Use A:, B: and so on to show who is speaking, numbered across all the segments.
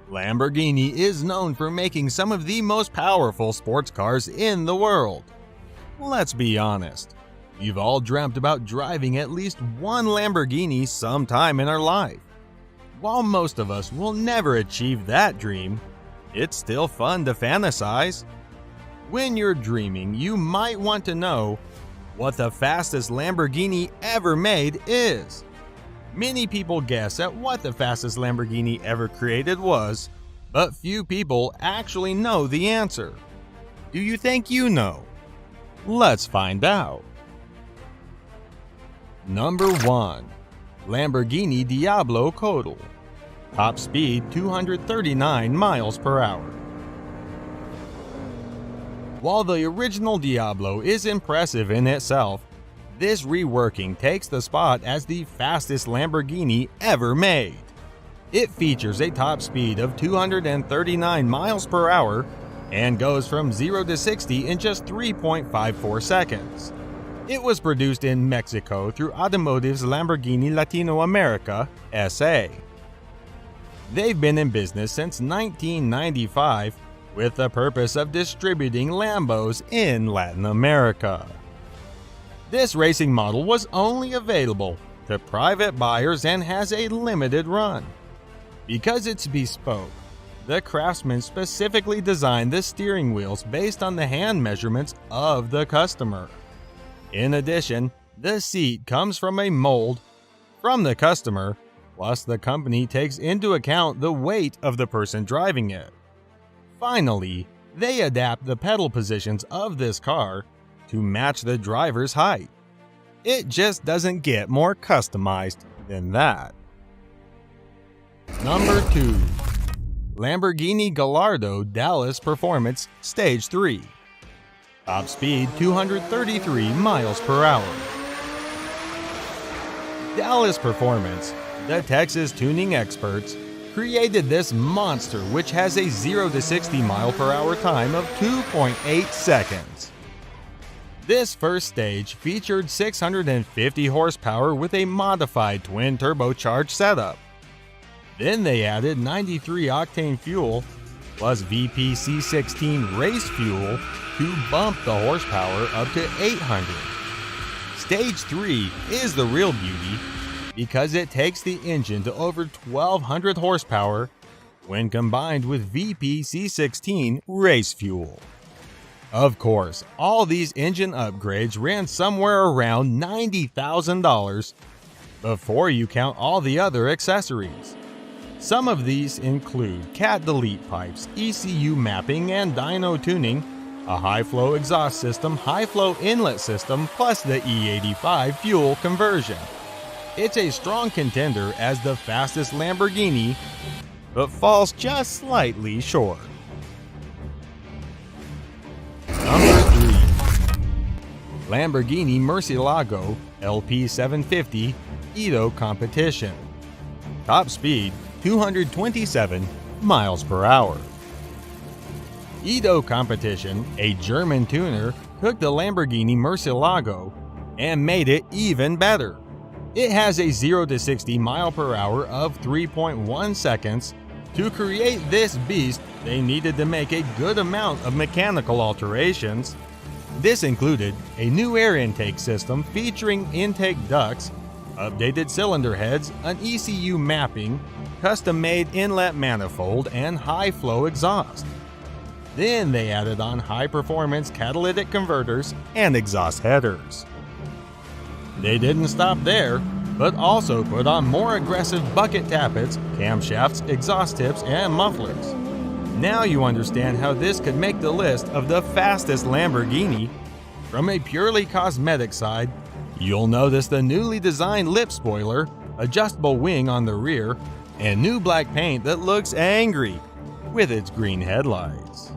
A: Lamborghini is known for making some of the most powerful sports cars in the world. Let's be honest, we've all dreamt about driving at least one Lamborghini sometime in our life. While most of us will never achieve that dream, it's still fun to fantasize. When you're dreaming, you might want to know what the fastest Lamborghini ever made is. Many people guess at what the fastest Lamborghini ever created was, but few people actually know the answer. Do you think you know? Let's find out. Number 1. Lamborghini Diablo Codal. Top speed 239 miles per hour. While the original Diablo is impressive in itself, this reworking takes the spot as the fastest Lamborghini ever made. It features a top speed of 239 miles per hour and goes from 0 to 60 in just 3.54 seconds. It was produced in Mexico through Automotive's Lamborghini Latino America, S.A. They've been in business since 1995 with the purpose of distributing Lambos in Latin America. This racing model was only available to private buyers and has a limited run. Because it's bespoke, the craftsman specifically designed the steering wheels based on the hand measurements of the customer. In addition, the seat comes from a mold from the customer, plus the company takes into account the weight of the person driving it. Finally, they adapt the pedal positions of this car to match the driver's height. It just doesn't get more customized than that. Number 2. Lamborghini Gallardo Dallas Performance Stage 3. Top speed 233 miles per hour. Dallas Performance, the Texas tuning experts, created this monster which has a 0 to 60 mile per hour time of 2.8 seconds. This first stage featured 650 horsepower with a modified twin turbocharged setup. Then they added 93 octane fuel plus VPC16 race fuel to bump the horsepower up to 800. Stage 3 is the real beauty because it takes the engine to over 1200 horsepower when combined with VPC16 race fuel. Of course, all these engine upgrades ran somewhere around $90,000 before you count all the other accessories. Some of these include cat delete pipes, ECU mapping and dyno tuning, a high-flow exhaust system, high-flow inlet system, plus the E85 fuel conversion. It's a strong contender as the fastest Lamborghini, but falls just slightly short. Number 3. Lamborghini Murcielago LP750 Edo Competition. Top speed 227 miles per hour. Edo Competition, a German tuner, took the Lamborghini Murcielago and made it even better. It has a 0 to 60 mile per hour of 3.1 seconds. To create this beast, they needed to make a good amount of mechanical alterations. This included a new air intake system featuring intake ducts, updated cylinder heads, an ECU mapping, custom-made inlet manifold, and high-flow exhaust. Then they added on high-performance catalytic converters and exhaust headers. They didn't stop there, but also put on more aggressive bucket tappets, camshafts, exhaust tips, and mufflers. Now you understand how this could make the list of the fastest Lamborghini. From a purely cosmetic side, you'll notice the newly designed lip spoiler, adjustable wing on the rear, and new black paint that looks angry with its green headlights.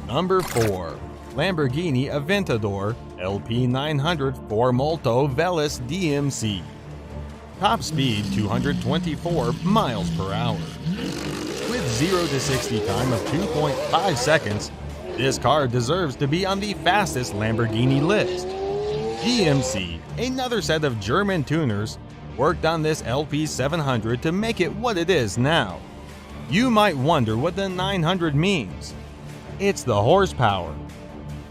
A: Number 4. Lamborghini Aventador LP900 4Molto Veloce DMC. Top speed 224 miles per hour. With 0 to 60 time of 2.5 seconds, this car deserves to be on the fastest Lamborghini list. DMC, another set of German tuners, worked on this LP700 to make it what it is now. You might wonder what the 900 means. It's the horsepower.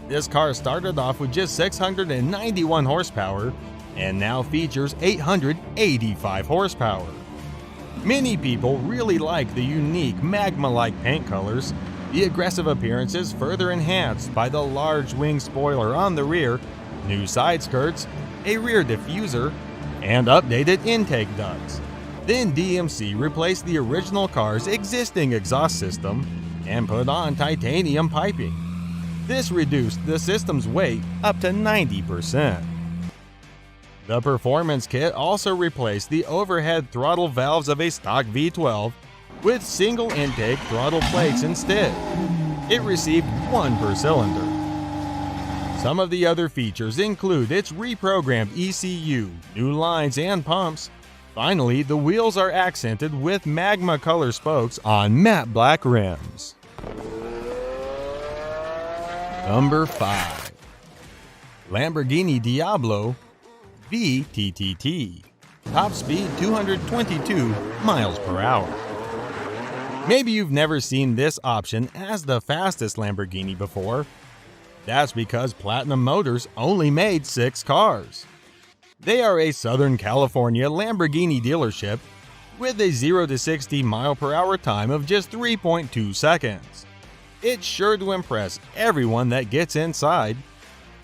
A: This car started off with just 691 horsepower and now features 885 horsepower. Many people really like the unique magma-like paint colors. The aggressive appearance is further enhanced by the large wing spoiler on the rear, new side skirts, a rear diffuser, and updated intake ducts. Then DMC replaced the original car's existing exhaust system and put on titanium piping. This reduced the system's weight up to 90%. The performance kit also replaced the overhead throttle valves of a stock V12 with single intake throttle plates instead. It received one per cylinder. Some of the other features include its reprogrammed ECU, new lines and pumps. Finally, the wheels are accented with magma color spokes on matte black rims. Number 5. Lamborghini Diablo VTTT. Top speed 222 miles per hour. Maybe you've never seen this option as the fastest Lamborghini before. That's because Platinum Motors only made 6 cars. They are a Southern California Lamborghini dealership with a 0 to 60 mile per hour time of just 3.2 seconds. It's sure to impress everyone that gets inside.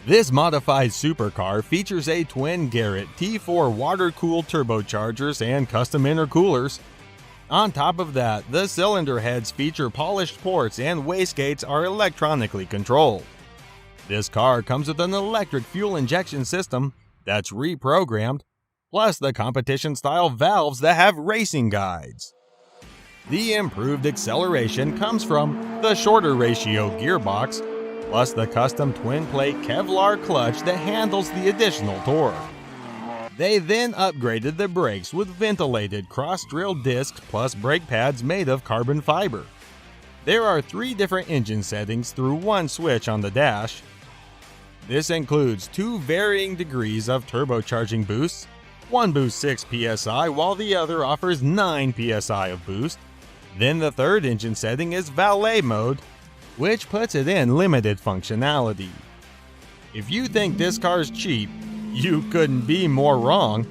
A: This modified supercar features a twin Garrett T4 water-cooled turbochargers and custom intercoolers. On top of that, the cylinder heads feature polished ports and wastegates are electronically controlled. This car comes with an electric fuel injection system that's reprogrammed, plus the competition-style valves that have racing guides. The improved acceleration comes from the shorter ratio gearbox, plus the custom twin-plate Kevlar clutch that handles the additional torque. They then upgraded the brakes with ventilated cross-drilled discs plus brake pads made of carbon fiber. There are 3 different engine settings through one switch on the dash. This includes 2 varying degrees of turbocharging boosts. One boosts 6 psi while the other offers 9 psi of boost. Then the third engine setting is valet mode, which puts it in limited functionality. If you think this car's cheap, you couldn't be more wrong.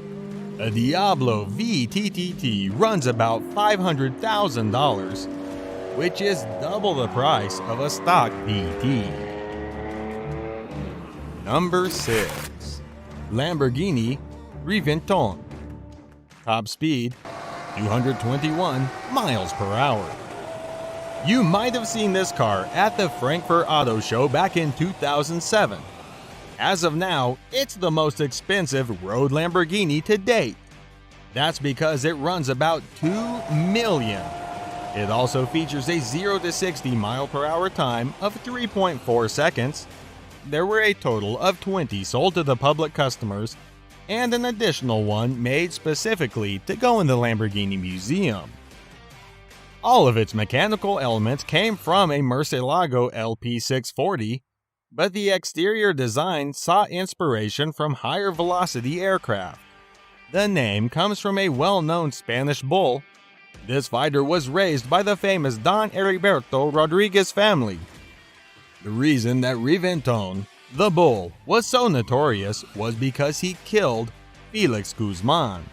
A: A Diablo VTTT runs about $500,000, which is double the price of a stock VT. Number 6. Lamborghini Reventone. Top speed 221 miles per hour. You might have seen this car at the Frankfurt Auto Show back in 2007. As of now, it's the most expensive road Lamborghini to date. That's because it runs about $2 million. It also features a 0 to 60 mile per hour time of 3.4 seconds. There were a total of 20 sold to the public customers, and an additional one made specifically to go in the Lamborghini Museum. All of its mechanical elements came from a Murcielago LP640, but the exterior design sought inspiration from higher velocity aircraft. The name comes from a well-known Spanish bull. This fighter was raised by the famous Don Heriberto Rodriguez family. The reason that Reventone, the bull, was so notorious was because he killed Felix Guzman,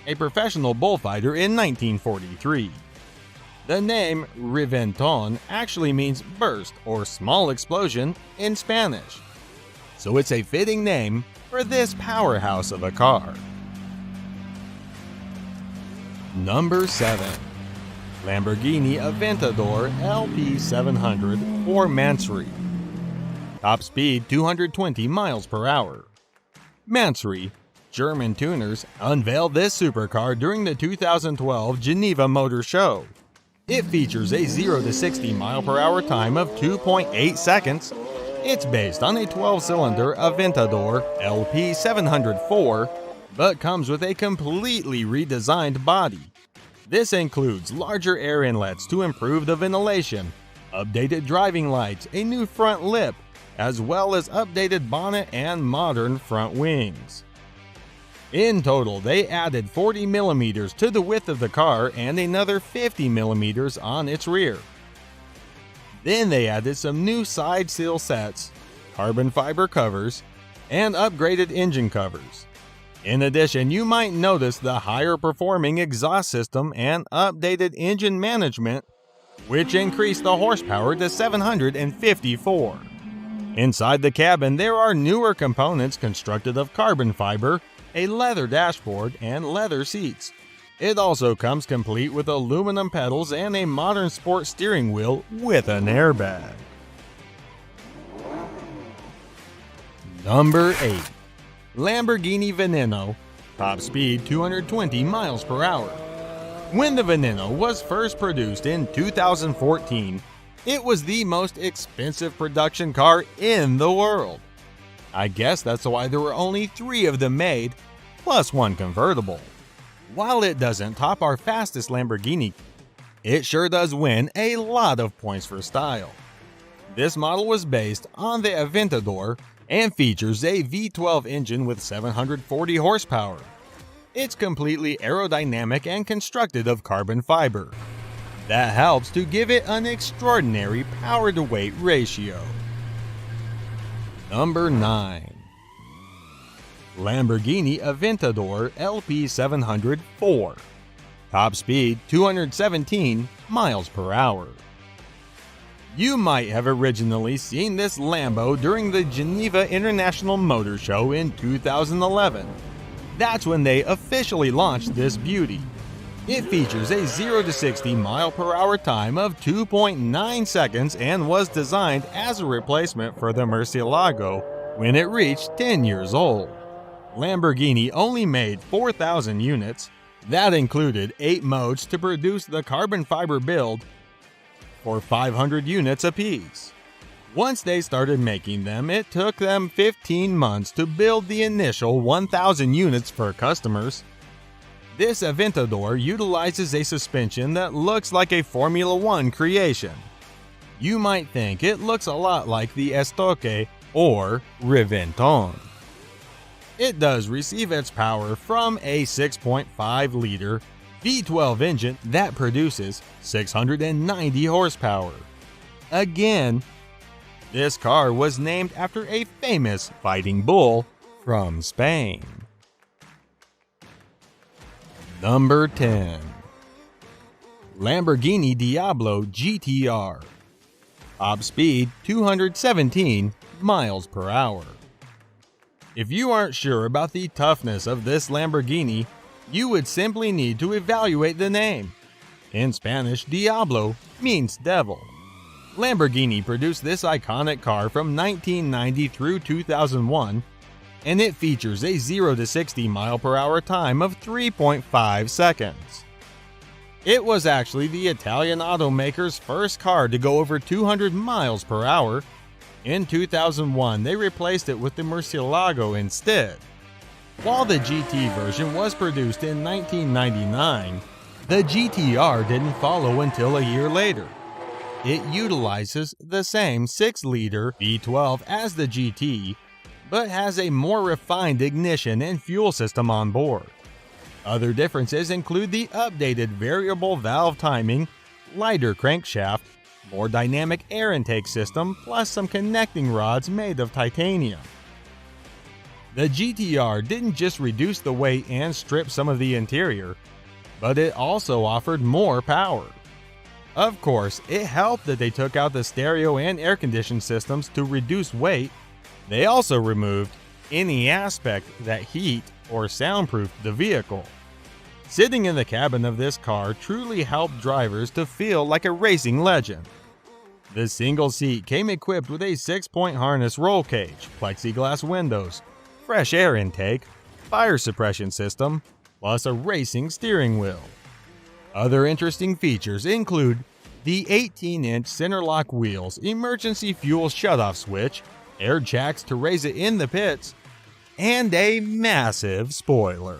A: a professional bullfighter in 1943. The name Reventone actually means burst or small explosion in Spanish, so it's a fitting name for this powerhouse of a car. Number 7. Lamborghini Aventador LP700 or Mansory. Top speed 220 miles per hour. Mansory, German tuners, unveiled this supercar during the 2012 Geneva Motor Show. It features a 0 to 60 mile per hour time of 2.8 seconds. It's based on a 12-cylinder Aventador LP704, but comes with a completely redesigned body. This includes larger air inlets to improve the ventilation, updated driving lights, a new front lip, as well as updated bonnet and modern front wings. In total, they added 40 millimeters to the width of the car and another 50 millimeters on its rear. Then they added some new side sill sets, carbon fiber covers, and upgraded engine covers. In addition, you might notice the higher performing exhaust system and updated engine management, which increased the horsepower to 754. Inside the cabin, there are newer components constructed of carbon fiber, a leather dashboard, and leather seats. It also comes complete with aluminum pedals and a modern sport steering wheel with an airbag. Number 8. Lamborghini Veneno, top speed 220 miles per hour. When the Veneno was first produced in 2014, it was the most expensive production car in the world. I guess that's why there were only 3 of them made, plus one convertible. While it doesn't top our fastest Lamborghini, it sure does win a lot of points for style. This model was based on the Aventador and features a V12 engine with 740 horsepower. It's completely aerodynamic and constructed of carbon fiber. That helps to give it an extraordinary power-to-weight ratio. Number 9. Lamborghini Aventador LP700 4. Top speed 217 miles per hour. You might have originally seen this Lambo during the Geneva International Motor Show in 2011. That's when they officially launched this beauty. It features a 0 to 60 mile per hour time of 2.9 seconds and was designed as a replacement for the Murcielago when it reached 10 years old. Lamborghini only made 4,000 units. That included 8 modes to produce the carbon fiber build for 500 units apiece. Once they started making them, it took them 15 months to build the initial 1,000 units for customers. This Aventador utilizes a suspension that looks like a Formula One creation. You might think it looks a lot like the Estoque or Riventon. It does receive its power from a 6.5-liter V12 engine that produces 690 horsepower. Again, this car was named after a famous fighting bull from Spain. Number 10. Lamborghini Diablo GTR. Top speed 217 miles per hour. If you aren't sure about the toughness of this Lamborghini, you would simply need to evaluate the name. In Spanish, Diablo means devil. Lamborghini produced this iconic car from 1990 through 2001, and it features a 0 to 60 mile per hour time of 3.5 seconds. It was actually the Italian automaker's first car to go over 200 miles per hour. In 2001, they replaced it with the Murcielago instead. While the GT version was produced in 1999, the GTR didn't follow until a year later. It utilizes the same 6-liter V12 as the GT, but has a more refined ignition and fuel system on board. Other differences include the updated variable valve timing, lighter crankshaft, more dynamic air intake system, plus some connecting rods made of titanium. The GTR didn't just reduce the weight and strip some of the interior, but it also offered more power. Of course, it helped that they took out the stereo and air conditioning systems to reduce weight. They also removed any aspect that heat or soundproofed the vehicle. Sitting in the cabin of this car truly helped drivers to feel like a racing legend. The single seat came equipped with a 6-point harness roll cage, plexiglass windows, fresh air intake, fire suppression system, plus a racing steering wheel. Other interesting features include the 18-inch center lock wheels, emergency fuel shutoff switch, air jacks to raise it in the pits, and a massive spoiler.